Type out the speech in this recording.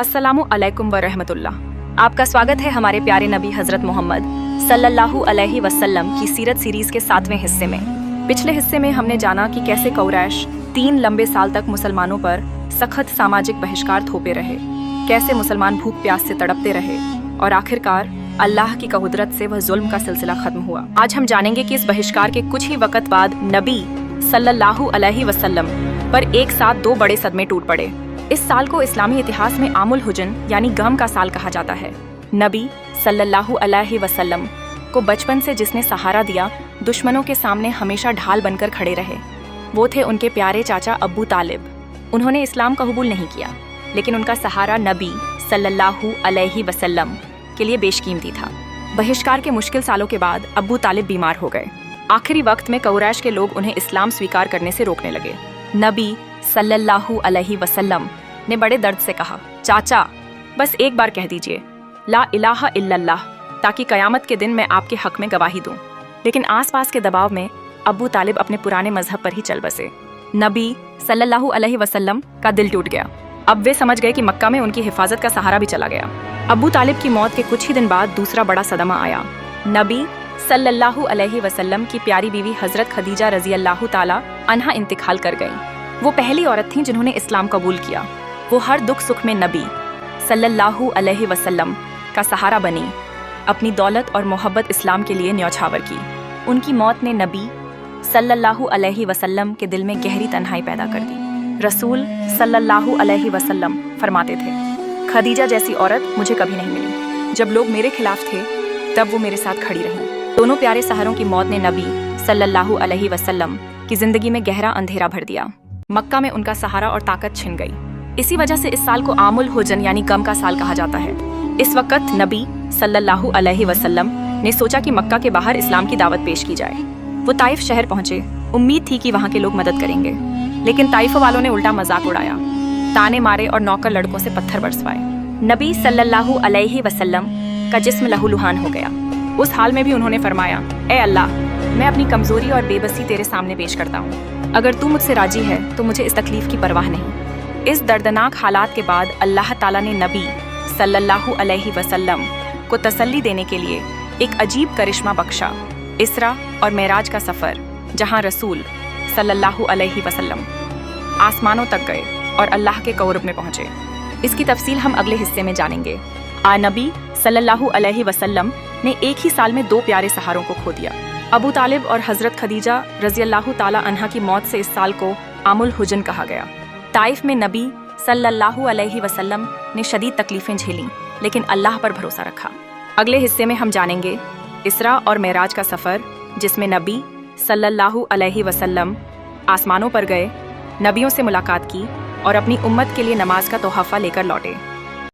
अस्सलामु अलैकुम व रहमतुल्लाह। आपका स्वागत है हमारे प्यारे नबी हज़रत मोहम्मद सल्लल्लाहु अलैहि वसल्लम की सीरत सीरीज़ के 7वें हिस्से में। पिछले हिस्से में हमने जाना कि कैसे कुरैश 3 लंबे साल तक मुसलमानों पर सख्त सामाजिक बहिष्कार थोपे रहे, कैसे मुसलमान भूख प्यास से तड़पते रहे और आखिरकार अल्लाह की कुदरत से वह जुल्म का सिलसिला खत्म हुआ। आज हम जानेंगे कि इस बहिष्कार के कुछ ही वक़्त बाद नबी सल्लल्लाहु अलैहि वसल्लम पर एक साथ 2 बड़े सदमे टूट पड़े। इस साल को इस्लामी इतिहास में आमुल हुजन यानी गम का साल कहा जाता है। नबी सल्लल्लाहु अलैहि वसल्लम को बचपन से जिसने सहारा दिया, दुश्मनों के सामने हमेशा ढाल बनकर खड़े रहे, वो थे उनके प्यारे चाचा अबू तालिब। उन्होंने इस्लाम का कबूल नहीं किया, लेकिन उनका सहारा नबी सल्लल्लाहु अलैहि वसल्लम के लिए बेशकीमती था। बहिष्कार के मुश्किल सालों के बाद अबू तालिब बीमार हो गए। आखिरी वक्त में कुरैश के लोग उन्हें इस्लाम स्वीकार करने से रोकने लगे। नबी सल्लल्लाहु अलैहि वसल्लम ने बड़े दर्द से कहा, चाचा बस एक बार कह दीजिए ला इलाहा इल्लल्लाह, ताकि कयामत के दिन मैं आपके हक में गवाही दूं। लेकिन आसपास के दबाव में अबू तालिब अपने पुराने मजहब पर ही चल बसे। नबी सल्लल्लाहु अलैहि वसल्लम का दिल टूट गया। अब वे समझ गए कि मक्का में उनकी हिफाजत का सहारा भी चला गया। अबू तालिब की मौत के कुछ ही दिन बाद दूसरा बड़ा सदमा आया। नबी सल्लल्लाहु अलैहि वसल्लम की प्यारी बीवी हजरत खदीजा रजी अल्लाह ताला अन्हा इंतकाल कर गईं। वो पहली औरत थीं जिन्होंने इस्लाम कबूल किया। वो हर दुख सुख में नबी सल्लल्लाहु अलैहि वसल्लम का सहारा बनी, अपनी दौलत और मोहब्बत इस्लाम के लिए न्यौछावर की। उनकी मौत ने नबी सल्लल्लाहु अलैहि वसल्लम के दिल में गहरी तन्हाई पैदा कर दी। रसूल सल्लल्लाहु अलैहि वसल्लम फरमाते थे, खदीजा जैसी औरत मुझे कभी नहीं मिली। जब लोग मेरे खिलाफ थे तब वो मेरे साथ खड़ी रहीं। दोनों प्यारे सहारों की मौत ने नबी सल्लल्लाहु अलैहि वसल्लम की जिंदगी में गहरा अंधेरा भर दिया। मक्का में उनका सहारा और ताकत छिन गई। इसी वजह से इस साल को आमुल हुजन यानी गम का साल कहा जाता है। इस वक्त नबी सल्लल्लाहु अलैहि वसल्लम ने सोचा कि मक्का के बाहर इस्लाम की दावत पेश की जाए। वो ताइफ शहर पहुंचे। उम्मीद थी कि वहां के लोग मदद करेंगे, लेकिन ताइफ वालों ने उल्टा मजाक उड़ाया, ताने मारे और नौकर लड़कों से पत्थर बरसवाए। नबी सल्लल्लाहु अलैहि वसल्लम का जिस्म लहूलुहान हो गया। उस हाल में भी उन्होंने फरमाया, ए अल्लाह, मैं अपनी कमजोरी और बेबसी तेरे सामने पेश करता हूँ। अगर तू मुझसे राजी है तो मुझे इस तकलीफ की परवाह नहीं। इस दर्दनाक हालात के बाद अल्लाह ताला ने नबी सल्लल्लाहु अलैहि वसल्लम को तसल्ली देने के लिए एक अजीब करिश्मा बख्शा, इसरा और मेराज का सफ़र, जहाँ रसूल सल्लल्लाहु अलैहि वसल्लम आसमानों तक गए और अल्लाह के क़ुर्ब में पहुँचे। इसकी तफसील हम अगले हिस्से में जानेंगे। नबी सल्लल्लाहु अलैहि वसल्लम ने एक ही साल में 2 प्यारे सहारों को खो दिया। अबू तालिब और हजरत खदीजा रजी अल्लाह ताला अन्हा की मौत से इस साल को आमुल हुजन कहा गया। ताइफ में नबी सल्लल्लाहु अलैहि वसल्लम ने शदीद तकलीफ़ें झेलीं, लेकिन अल्लाह पर भरोसा रखा। अगले हिस्से में हम जानेंगे इसरा और मेराज का सफ़र, जिसमें नबी सल्लल्लाहु अलैहि वसल्लम आसमानों पर गए, नबियों से मुलाकात की और अपनी उम्मत के लिए नमाज का तोहफ़ा लेकर लौटे।